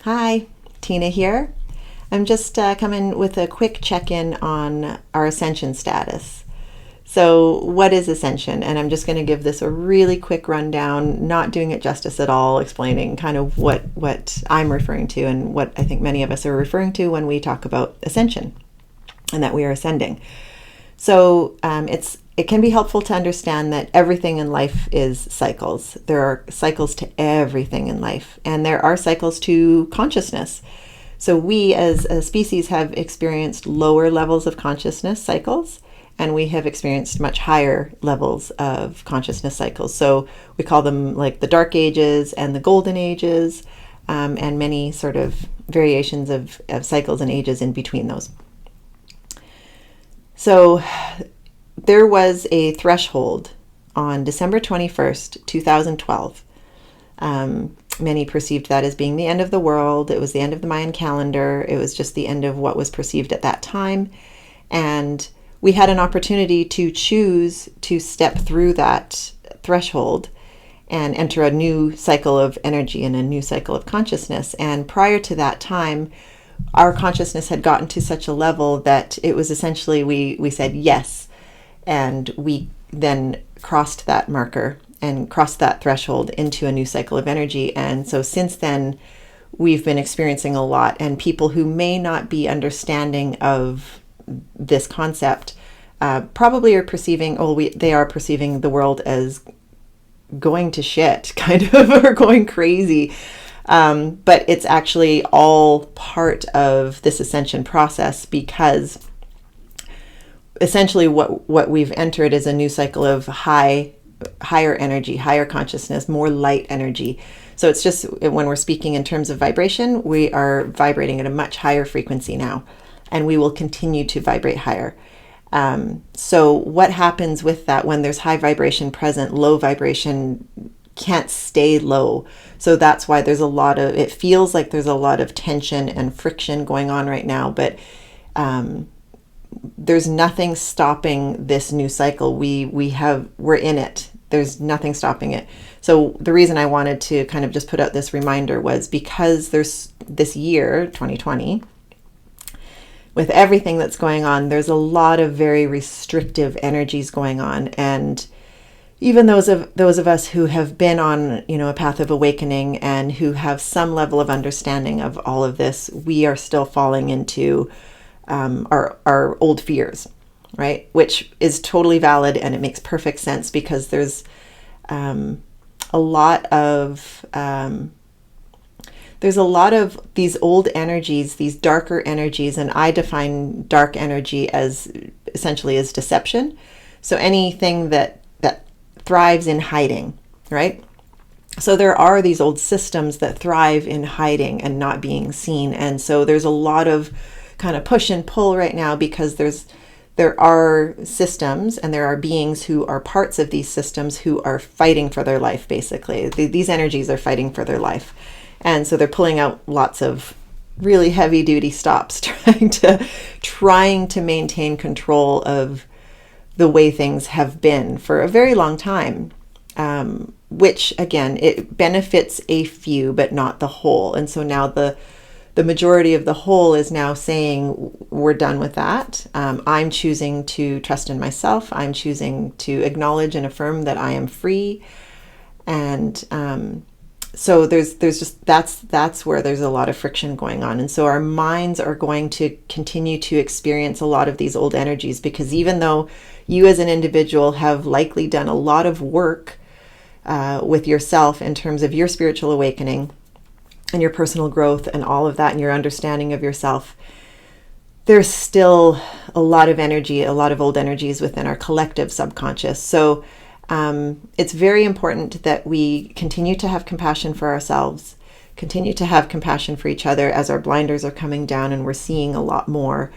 Hi, Tina here. I'm just coming with a quick check-in on our ascension status. So, what is ascension? And I'm just going to give this a really quick rundown, not doing it justice at all, explaining kind of what I'm referring to and what I think many of us are referring to when we talk about ascension and that we are ascending. So, it can be helpful to understand that everything in life is cycles. There are cycles to everything in life, and there are cycles to consciousness. So we as a species have experienced lower levels of consciousness cycles, and we have experienced much higher levels of consciousness cycles. So we call them like the dark ages and the golden ages, and many sort of variations of cycles and ages in between those. So there was a threshold on December 21st, 2012. Many perceived that as being the end of the world. It was the end of the Mayan calendar. It was just the end of what was perceived at that time. And we had an opportunity to choose to step through that threshold and enter a new cycle of energy and a new cycle of consciousness. And prior to that time, our consciousness had gotten to such a level that it was essentially, we said yes. And we then crossed that marker and crossed that threshold into a new cycle of energy. And so since then, we've been experiencing a lot. And people who may not be understanding of this concept probably are perceiving, they are perceiving the world as going to shit, kind of, or going crazy. But it's actually all part of this ascension process, because essentially what we've entered is a new cycle of higher energy, higher consciousness, more light energy. So it's just, when we're speaking in terms of vibration, we are vibrating at a much higher frequency now, and we will continue to vibrate higher. So what happens with that when there's high vibration present, low vibration can't stay low. So that's why it feels like there's a lot of tension and friction going on right now, but there's nothing stopping this new cycle. We're in it. There's nothing stopping it. So the reason I wanted to kind of just put out this reminder was because there's this year, 2020, with everything that's going on, there's a lot of very restrictive energies going on. And even those of us who have been on, a path of awakening and who have some level of understanding of all of this, we are still falling into our old fears, right? Which is totally valid, and it makes perfect sense, because there's a lot of these old energies, these darker energies, and I define dark energy as essentially as deception. So anything that thrives in hiding, right? So there are these old systems that thrive in hiding and not being seen, and so there's a lot of kind of push and pull right now, because there are systems and there are beings who are parts of these systems who are fighting for their life, basically. These energies are fighting for their life. And so they're pulling out lots of really heavy duty stops, trying to maintain control of the way things have been for a very long time. Which again, it benefits a few, but not the whole. And so now the majority of the whole is now saying, we're done with that. I'm choosing to trust in myself. I'm choosing to acknowledge and affirm that I am free. And so there's just, that's where there's a lot of friction going on. And so our minds are going to continue to experience a lot of these old energies, because even though you as an individual have likely done a lot of work with yourself in terms of your spiritual awakening and your personal growth and all of that, and your understanding of yourself, there's still a lot of energy, a lot of old energies within our collective subconscious. So it's very important that we continue to have compassion for ourselves, continue to have compassion for each other as our blinders are coming down and we're seeing a lot more.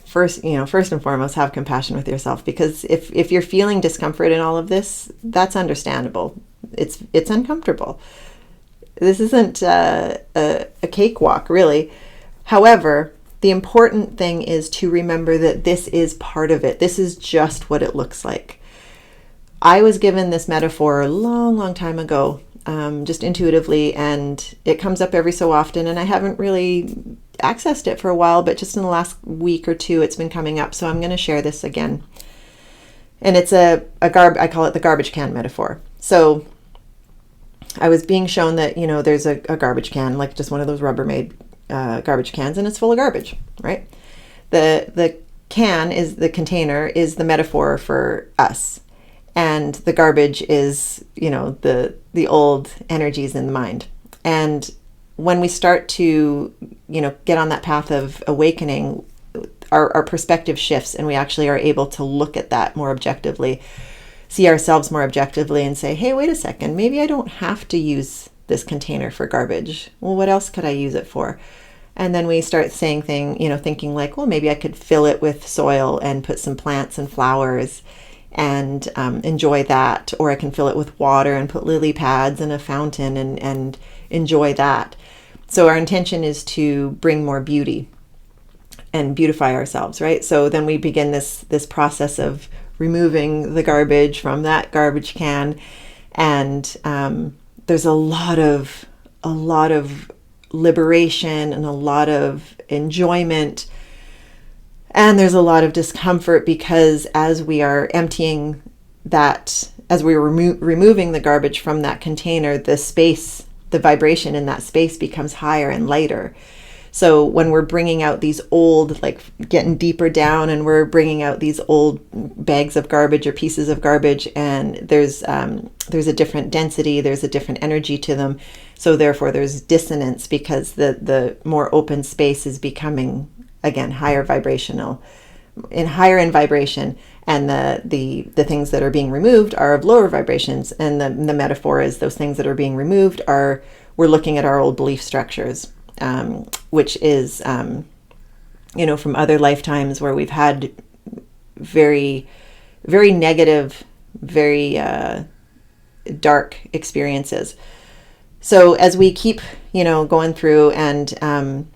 First and foremost, have compassion with yourself, because if you're feeling discomfort in all of this, that's understandable. It's uncomfortable. This isn't a cakewalk, really. However, the important thing is to remember that this is part of it. This is just what it looks like. I was given this metaphor a long, long time ago just intuitively, and it comes up every so often, and I haven't really accessed it for a while, but just in the last week or two it's been coming up, so I'm going to share this again. And it's I call it the garbage can metaphor. So I was being shown that, there's a garbage can, like just one of those Rubbermaid garbage cans, and it's full of garbage, right? The can is the container, is the metaphor for us. And the garbage is, the old energies in the mind. And when we start to, get on that path of awakening, our perspective shifts, and we actually are able to look at that more objectively, see ourselves more objectively, and say, hey, wait a second, maybe I don't have to use this container for garbage. Well, what else could I use it for? And then we start saying thinking like, well, maybe I could fill it with soil and put some plants and flowers and enjoy that. Or I can fill it with water and put lily pads and a fountain and enjoy that. So our intention is to bring more beauty and beautify ourselves, right? So then we begin this process of removing the garbage from that garbage can, and there's a lot of liberation and a lot of enjoyment, and there's a lot of discomfort, because as we are emptying that, as we are removing the garbage from that container, the vibration in that space becomes higher and lighter. So when we're bringing out these old, like getting deeper down, and we're bringing out these old bags of garbage or pieces of garbage, and there's a different density, there's a different energy to them. So therefore there's dissonance, because the more open space is becoming, again, higher vibrational, higher in vibration, and the things that are being removed are of lower vibrations. And the metaphor is those things that are being removed we're looking at our old belief structures. Which is, from other lifetimes where we've had very, very negative, very dark experiences. So as we keep, going through and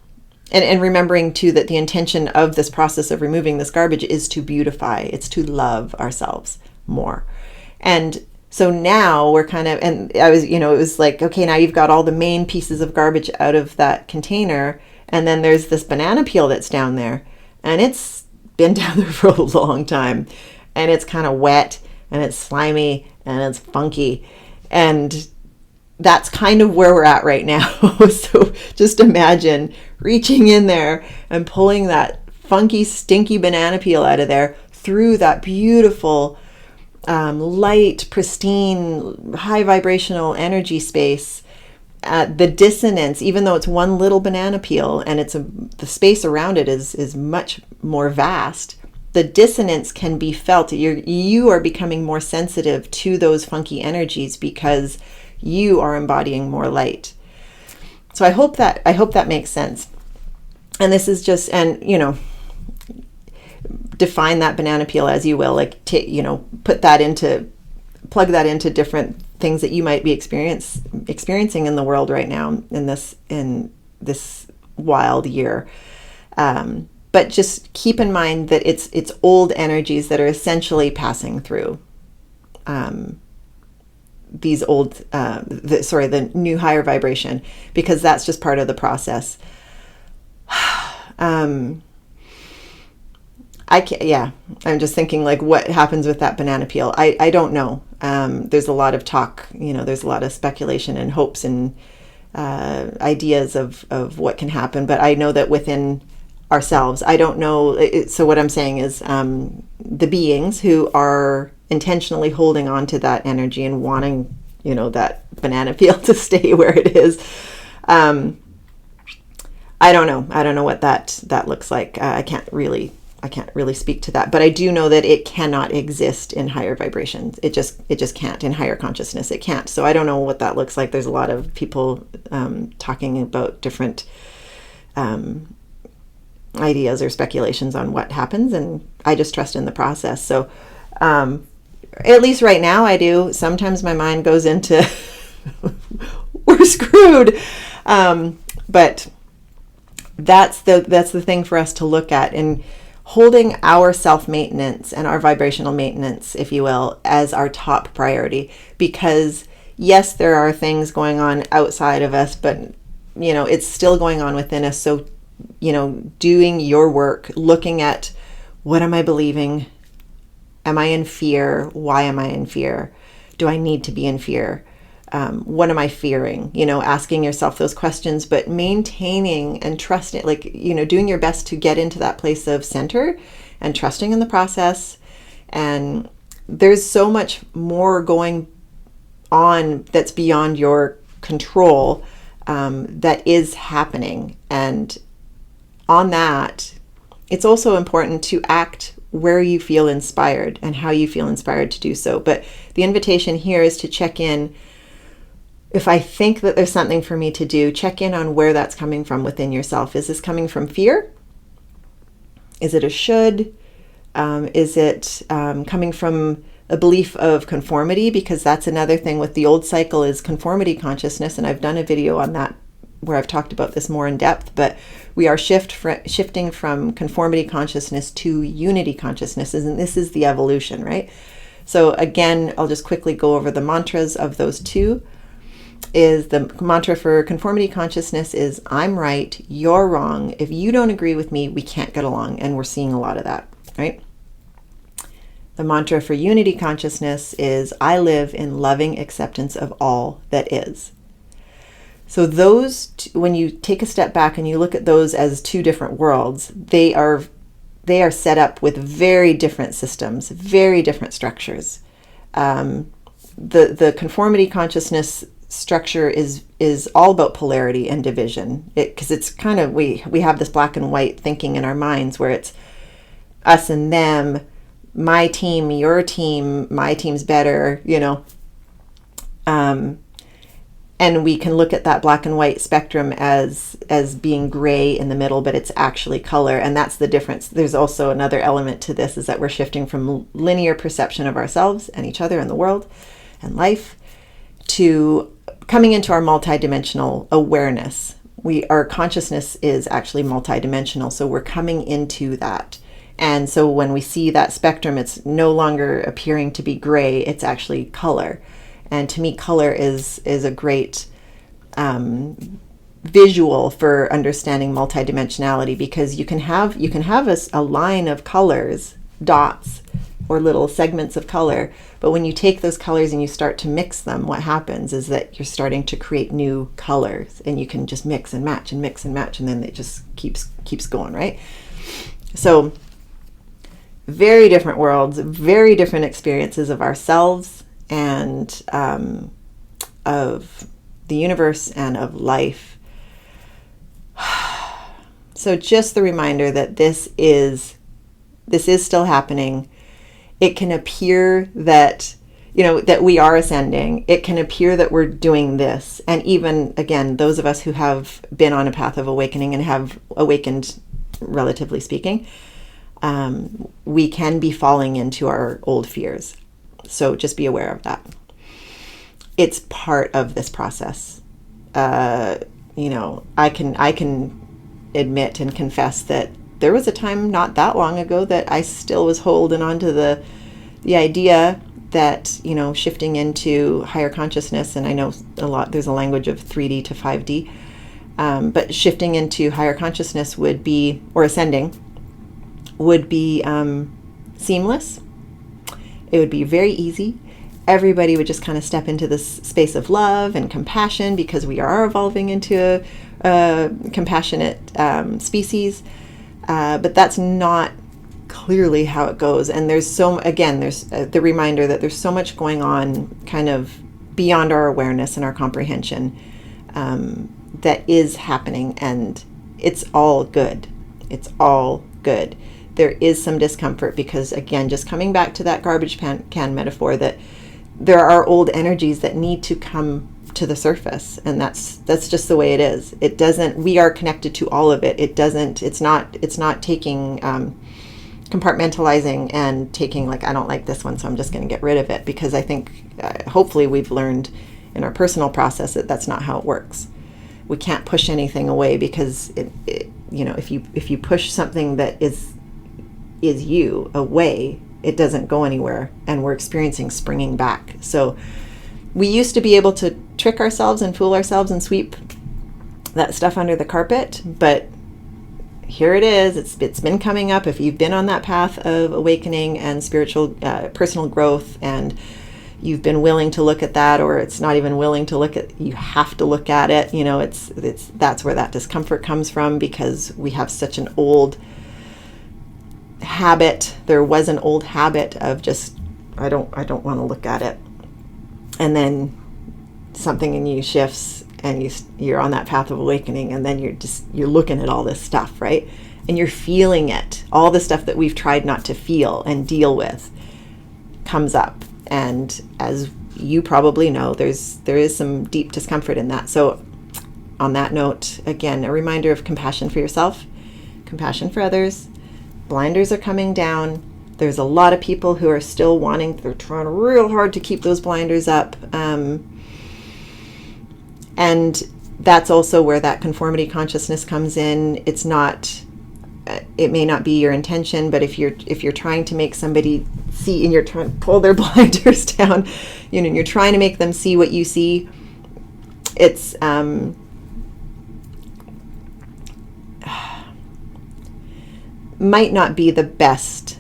remembering too that the intention of this process of removing this garbage is to beautify, it's to love ourselves more. And so now we're kind of, and I was, it was like, okay, now you've got all the main pieces of garbage out of that container, and then there's this banana peel that's down there, and it's been down there for a long time, and it's kind of wet, and it's slimy, and it's funky, and that's kind of where we're at right now. So just imagine reaching in there and pulling that funky, stinky banana peel out of there through that beautiful, light, pristine, high vibrational energy space. The dissonance, even though it's one little banana peel and the space around it is much more vast, the dissonance can be felt. You are becoming more sensitive to those funky energies because you are embodying more light. So I hope that makes sense. And this is just, define that banana peel as you will, like, plug that into different things that you might be experiencing in the world right now in this wild year. But just keep in mind that it's old energies that are essentially passing through these old, the new higher vibration, because that's just part of the process. I'm just thinking, like, what happens with that banana peel? I don't know. There's a lot of talk, there's a lot of speculation and hopes and ideas of what can happen. But I know that within ourselves, I don't know. So what I'm saying is the beings who are intentionally holding on to that energy and wanting, that banana peel to stay where it is. I don't know. I don't know what that looks like. I can't really speak to that, but I do know that it cannot exist in higher vibrations. It just can't. In higher consciousness, it can't. So I don't know what that looks like. There's a lot of people talking about different ideas or speculations on what happens, and I just trust in the process. So at least right now I do. Sometimes my mind goes into we're screwed, but that's the thing for us to look at, and holding our self-maintenance and our vibrational maintenance, if you will, as our top priority, because yes, there are things going on outside of us, but it's still going on within us. So, doing your work, looking at, what am I believing? Am I in fear? Why am I in fear? Do I need to be in fear? What am I fearing? Asking yourself those questions, but maintaining and trusting, doing your best to get into that place of center and trusting in the process. And there's so much more going on that's beyond your control, that is happening. And on that, it's also important to act where you feel inspired and how you feel inspired to do so. But the invitation here is to check in. If I think that there's something for me to do, check in on where that's coming from within yourself. Is this coming from fear? Is it a should? Is it coming from a belief of conformity? Because that's another thing with the old cycle, is conformity consciousness. And I've done a video on that where I've talked about this more in depth, but we are shifting from conformity consciousness to unity consciousness. And this is the evolution, right? So again, I'll just quickly go over the mantras of those two. Is the mantra for conformity consciousness is, I'm right, you're wrong. If you don't agree with me, we can't get along. And we're seeing a lot of that, right? The mantra for unity consciousness is, I live in loving acceptance of all that is. So those, when you take a step back and you look at those as two different worlds, they are set up with very different systems, very different structures. The conformity consciousness structure is all about polarity and division, because it's kind of, we have this black and white thinking in our minds where it's us and them, my team, your team, my team's better, and we can look at that black and white spectrum as being gray in the middle, but it's actually color. And that's the difference. There's also another element to this, is that we're shifting from linear perception of ourselves and each other and the world and life to coming into our multidimensional awareness. Our consciousness is actually multidimensional, so we're coming into that. And so when we see that spectrum, it's no longer appearing to be gray, it's actually color. And to me, color is a great visual for understanding multidimensionality, because you can have a line of colors, dots, or little segments of color. But when you take those colors and you start to mix them, what happens is that you're starting to create new colors, and you can just mix and match and mix and match, and then it just keeps going, right? So very different worlds, very different experiences of ourselves and of the universe and of life. So just the reminder that this is still happening. It can appear that, that we are ascending. It can appear that we're doing this. And even, again, those of us who have been on a path of awakening and have awakened, relatively speaking, we can be falling into our old fears. So just be aware of that. It's part of this process. I can admit and confess that there was a time not that long ago that I still was holding on to the idea that, shifting into higher consciousness, and I know there's a language of 3D to 5D, but shifting into higher consciousness would be, or ascending, would be seamless. It would be very easy. Everybody would just kind of step into this space of love and compassion, because we are evolving into a compassionate species. But that's not clearly how it goes. And there's the reminder that there's so much going on kind of beyond our awareness and our comprehension that is happening. And it's all good. It's all good. There is some discomfort because, again, just coming back to that garbage can metaphor, that there are old energies that need to come to the surface, and that's just the way it is. It doesn't, we are connected to all of it. It's not taking compartmentalizing and taking, like, I don't like this one, so I'm just going to get rid of it, because I think hopefully we've learned in our personal process that that's not how it works. We can't push anything away, because if you push something that is you away, it doesn't go anywhere, and we're experiencing springing back. So We used to be able to trick ourselves and fool ourselves and sweep that stuff under the carpet, but here it is. It's been coming up. If you've been on that path of awakening and spiritual personal growth, and you've been willing to look at that, or it's not even willing to look at, you have to look at it. You know, it's that's where that discomfort comes from, because we have such an old habit. There was an old habit of just, I don't want to look at it, and then something in you shifts, and you're on that path of awakening, and then you're looking at all this stuff, right? And you're feeling it. All the stuff that we've tried not to feel and deal with comes up. And as you probably know, there is some deep discomfort in that. So on that note, again, a reminder of compassion for yourself, compassion for others. Blinders are coming down. There's a lot of people who are still they're trying real hard to keep those blinders up. And that's also where that conformity consciousness comes in. It's not, it may not be your intention, but if you're trying to make somebody see, and you're trying to pull their blinders down, you know, and you're trying to make them see what you see, it's might not be the best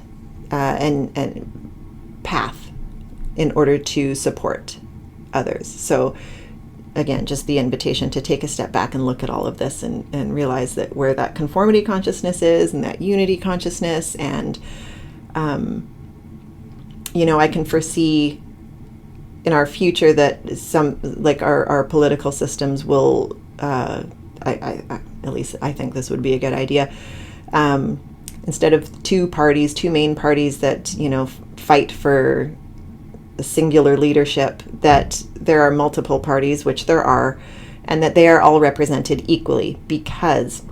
and path in order to support others. So again, just the invitation to take a step back and look at all of this, and realize that where that conformity consciousness is, and that unity consciousness, and you know, I can foresee in our future that some, like our political systems will, at least I think this would be a good idea. Instead of two main parties that, you know, fight for a singular leadership, that there are multiple parties, which there are, and that they are all represented equally, because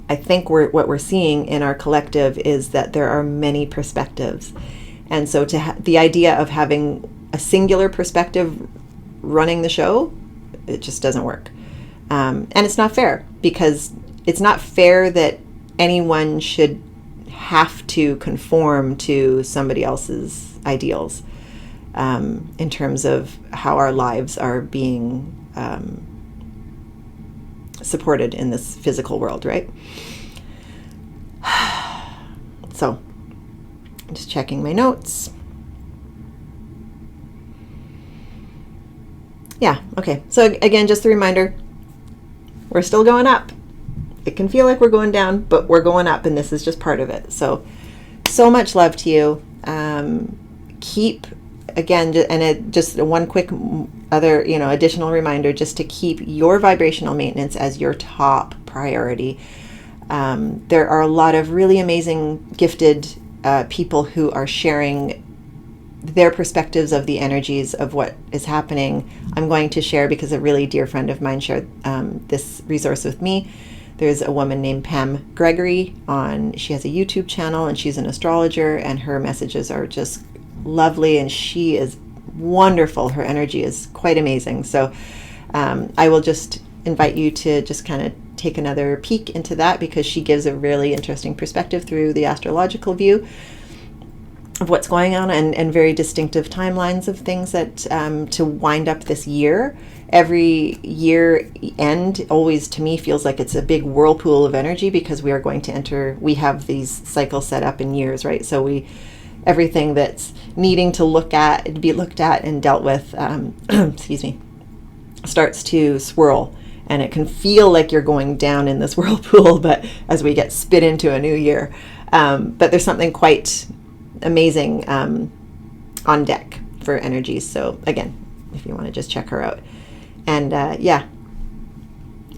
I think what we're seeing in our collective is that there are many perspectives. And so the idea of having a singular perspective running the show, it just doesn't work. And it's not fair, because it's not fair that anyone should have to conform to somebody else's ideals in terms of how our lives are being supported in this physical world, right? So, just checking my notes. Yeah, okay. So again, just a reminder, we're still going up. It can feel like we're going down, but we're going up, and this is just part of it. So much love to you. Keep, again, just one quick other, you know, additional reminder, just to keep your vibrational maintenance as your top priority. There are a lot of really amazing, gifted people who are sharing their perspectives of the energies of what is happening. I'm going to share, because a really dear friend of mine shared this resource with me. There's a woman named Pam Gregory she has a YouTube channel, and she's an astrologer, and her messages are just lovely, and she is wonderful. Her energy is quite amazing. So I will just invite you to just kind of take another peek into that, because she gives a really interesting perspective through the astrological view of what's going on, and very distinctive timelines of things that to wind up this year. Every year end always, to me, feels like it's a big whirlpool of energy, because we are going to we have these cycles set up in years, right? So everything that's needing to be looked at and dealt with, excuse me, starts to swirl, and it can feel like you're going down in this whirlpool, but as we get spit into a new year. But there's something quite amazing on deck for energies. So again, if you want to just check her out. And yeah,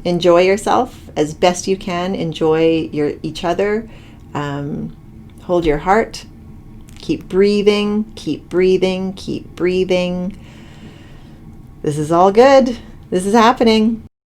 enjoy yourself as best you can. Enjoy each other. Hold your heart. Keep breathing, keep breathing, keep breathing. This is all good. This is happening.